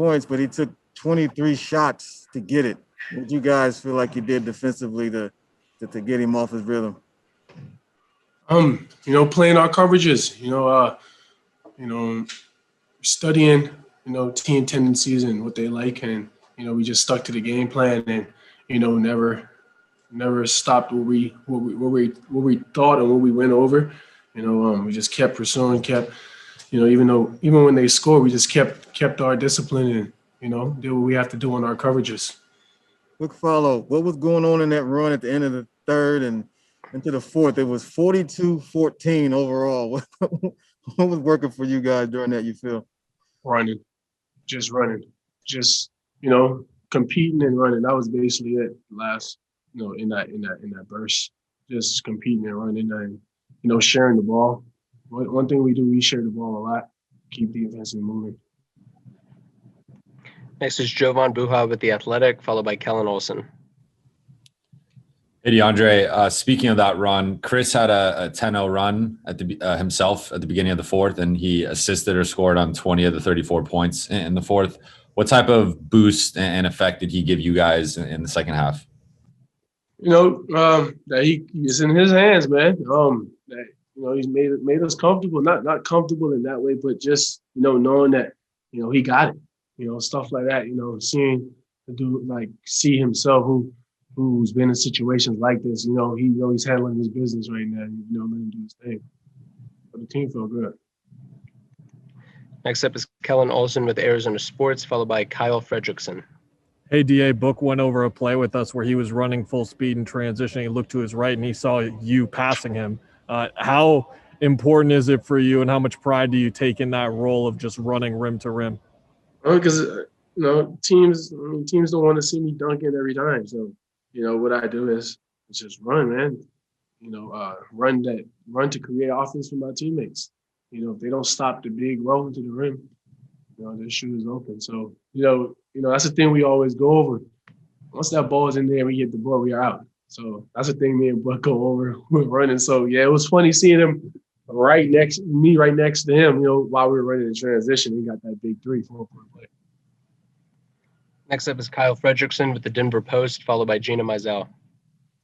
points, but he took 23 shots to get it. What do you guys feel like you did defensively to get him off his rhythm? Playing our coverages, studying, team tendencies and what they like, and we just stuck to the game plan, and never stopped what we thought and what we went over. We just kept pursuing, even when they scored, we just kept our discipline and did what we have to do on our coverages. Quick follow. What was going on in that run at the end of the third and into the fourth? It was 42-14 overall. What was working for you guys during that, you feel? Running. Just competing and running. That was basically it last, in that burst. Just competing and running and, sharing the ball. One thing we do, we share the ball a lot. Keep the defense moving. Next is Jovan Buha with The Athletic, followed by Kellen Olson. Hey, Deandre, speaking of that run, Chris had a 10-0 run at himself at the beginning of the fourth, and he assisted or scored on 20 of the 34 points in the fourth. What type of boost and effect did he give you guys in the second half? That he's in his hands, man. He's made us comfortable, not comfortable in that way, but just, knowing that, he got it, stuff like that, seeing the dude, see himself who's been in situations like this, he's handling his business right now, let him do his thing. But the team felt good. Next up is Kellen Olson with Arizona Sports, followed by Kyle Fredrickson. Hey, DA, Book went over a play with us where he was running full speed and transitioning. He looked to his right and he saw you passing him. How important is it for you, and how much pride do you take in that role of just running rim to rim? Because, teams don't want to see me dunking every time. So, what I do is just run, man. Run to create offense for my teammates. If they don't stop the big roll into the rim, their shoe is open. So, that's the thing we always go over. Once that ball is in there, we get the ball, we are out. So that's the thing me and Buck go over with running. So, yeah, it was funny seeing him right next to him, while we were running in transition. He got that big 3-4-point play. Next up is Kyle Fredrickson with the Denver Post, followed by Gina Mizell.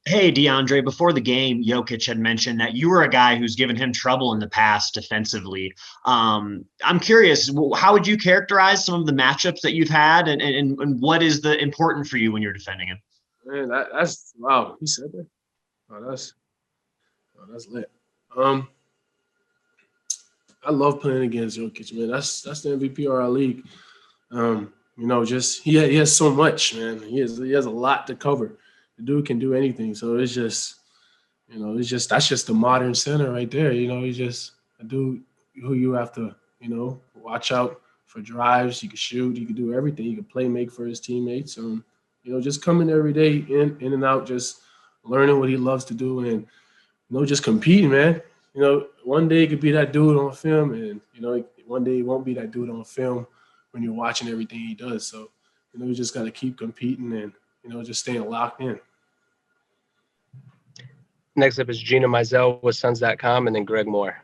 Hey, Deandre, before the game, Jokic had mentioned that you were a guy who's given him trouble in the past defensively. I'm curious, how would you characterize some of the matchups that you've had, and what is the important for you when you're defending him? Man, that's wow. He said that. That's lit. I love playing against Jokic, man. That's the MVP of our league. He has so much, man. He has a lot to cover. The dude can do anything. So it's just, that's just the modern center right there. He's just a dude who you have to, watch out for drives. He can shoot. He can do everything. He can play make for his teammates. Just coming every day in and out, just learning what he loves to do and, just competing, man. One day it could be that dude on film, and, one day it won't be that dude on film when you're watching everything he does. So, you just got to keep competing and, just staying locked in. Next up is Gina Mizell with Suns.com, and then Greg Moore.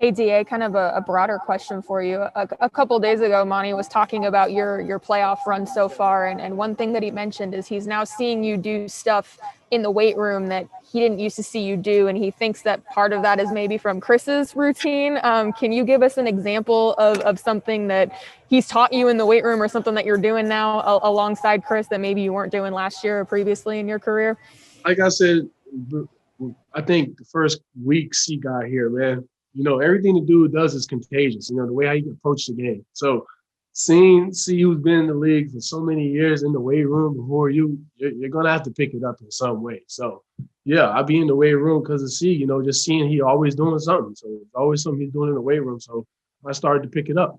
Hey, DA, kind of a broader question for you. A couple days ago, Monty was talking about your playoff run so far, and one thing that he mentioned is he's now seeing you do stuff in the weight room that he didn't used to see you do, and he thinks that part of that is maybe from Chris's routine. Can you give us an example of something that he's taught you in the weight room, or something that you're doing now alongside Chris that maybe you weren't doing last year or previously in your career? Like I said, I think the first weeks he got here, man, everything the dude does is contagious, the way how you approach the game. So see who's been in the league for so many years in the weight room before you're going to have to pick it up in some way. So, yeah, I'll be in the weight room because of C, just seeing he always doing something. So it's always something he's doing in the weight room. So I started to pick it up,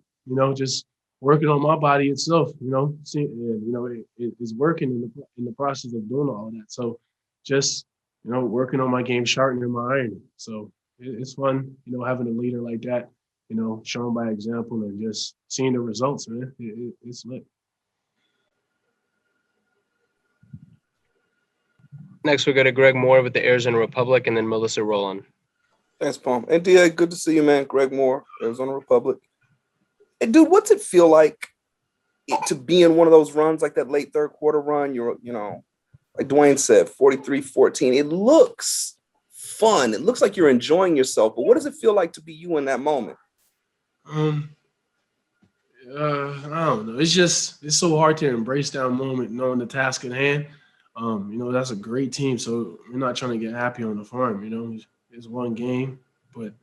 just working on my body itself, seeing, it's working in the process of doing all of that. So just, working on my game, sharpening my iron. So it's fun, having a leader like that, showing by example and just seeing the results, man. It's lit. Next, we go to Greg Moore with the Arizona Republic, and then Melissa Rowland. Thanks, Palm. And DA, good to see you, man. Greg Moore, Arizona Republic. Hey, dude, what's it feel like to be in one of those runs like that late third quarter run, like Dwayne said, 43-14. It looks fun. It looks like you're enjoying yourself. But what does it feel like to be you in that moment? I don't know. It's so hard to embrace that moment, knowing the task at hand. That's a great team. So we're not trying to get happy on the farm. It's one game, but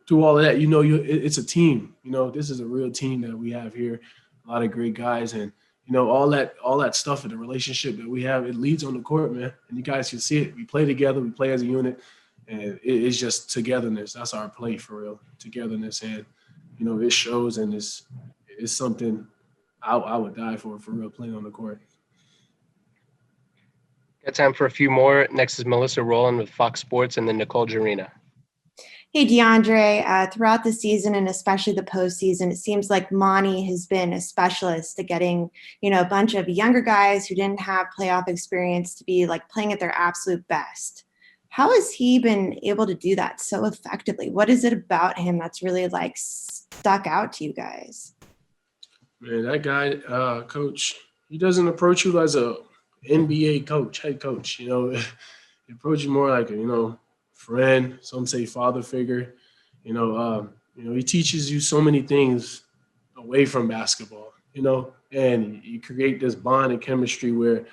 through all of that, it's a team. This is a real team that we have here. A lot of great guys, and all that stuff and the relationship that we have, it leads on the court, man. And you guys can see it. We play together. We play as a unit, and it's just togetherness. That's our play for real, togetherness, and it shows, and it's something I would die for real, playing on the court. Got time for a few more. Next is Melissa Rowland with Fox Sports, and then Nicole Jarina. Hey, Deandre, throughout the season and especially the postseason, it seems like Monty has been a specialist at getting, a bunch of younger guys who didn't have playoff experience to be like playing at their absolute best. How has he been able to do that so effectively? What is it about him that's really like stuck out to you guys? Man, that guy, coach, he doesn't approach you as a NBA coach, head coach. He approaches you more like a, friend, some say father figure. He teaches you so many things away from basketball, and you create this bond and chemistry where,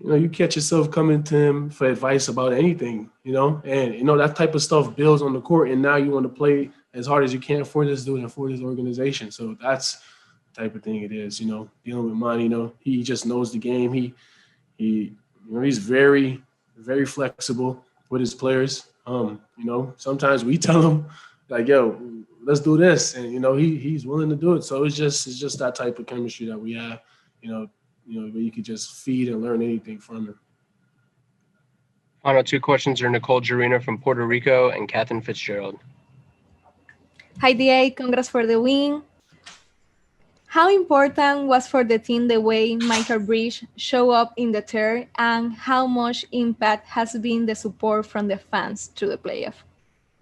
you catch yourself coming to him for advice about anything, and, that type of stuff builds on the court. And now you want to play as hard as you can for this dude and for this organization. So that's the type of thing it is, dealing with Monty, he just knows the game. He's very, very flexible with his players. Sometimes we tell him like, yo, let's do this. And, he's willing to do it. So it's just that type of chemistry that we have, where you could just feed and learn anything from him. Final two questions are Nicole Jarina from Puerto Rico and Catherine Fitzgerald. Hi, DA. Congrats for the win. How important was for the team the way Michael Bridges showed up in the third, and how much impact has been the support from the fans to the playoff?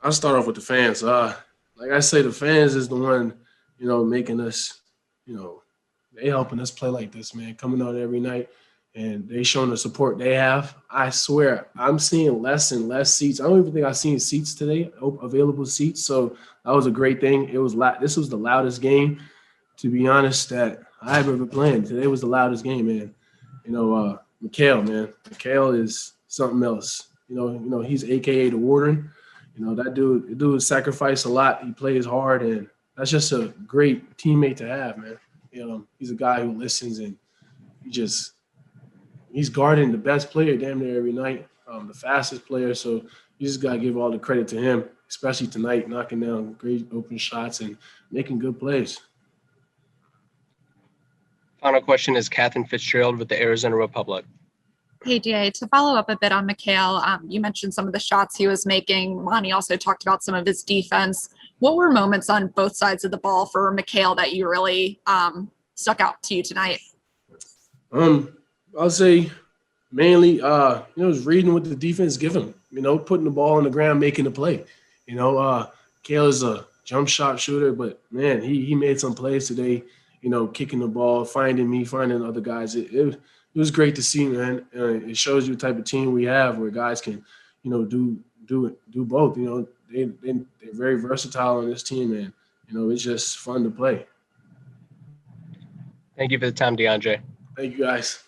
I'll start off with the fans. Like I say, the fans is the one, making us, they helping us play like this, man, coming out every night, and they showing the support they have. I swear, I'm seeing less and less seats. I don't even think I've seen seats today, available seats. So that was a great thing. This was the loudest game, to be honest, that I've ever played. Today was the loudest game, man. Mikhail, man. Mikhail is something else. He's AKA the Warden. That dude sacrificed a lot. He plays hard, and that's just a great teammate to have, man. He's a guy who listens, and he's guarding the best player damn near every night, the fastest player. So you just got to give all the credit to him, especially tonight, knocking down great open shots and making good plays. Final question is Catherine Fitzgerald with the Arizona Republic. Hey, DA, to follow up a bit on Mikhail, you mentioned some of the shots he was making. Monty also talked about some of his defense. What were moments on both sides of the ball for Mikhail that you really stuck out to you tonight? I'll say mainly, was reading what the defense give him, putting the ball on the ground, making the play. Mikhail is a jump shot shooter, but, man, he made some plays today, kicking the ball, finding me, finding other guys. It was great to see, man. It shows you the type of team we have where guys can, do both. They're very versatile on this team, and it's just fun to play. Thank you for the time, Deandre. Thank you, guys.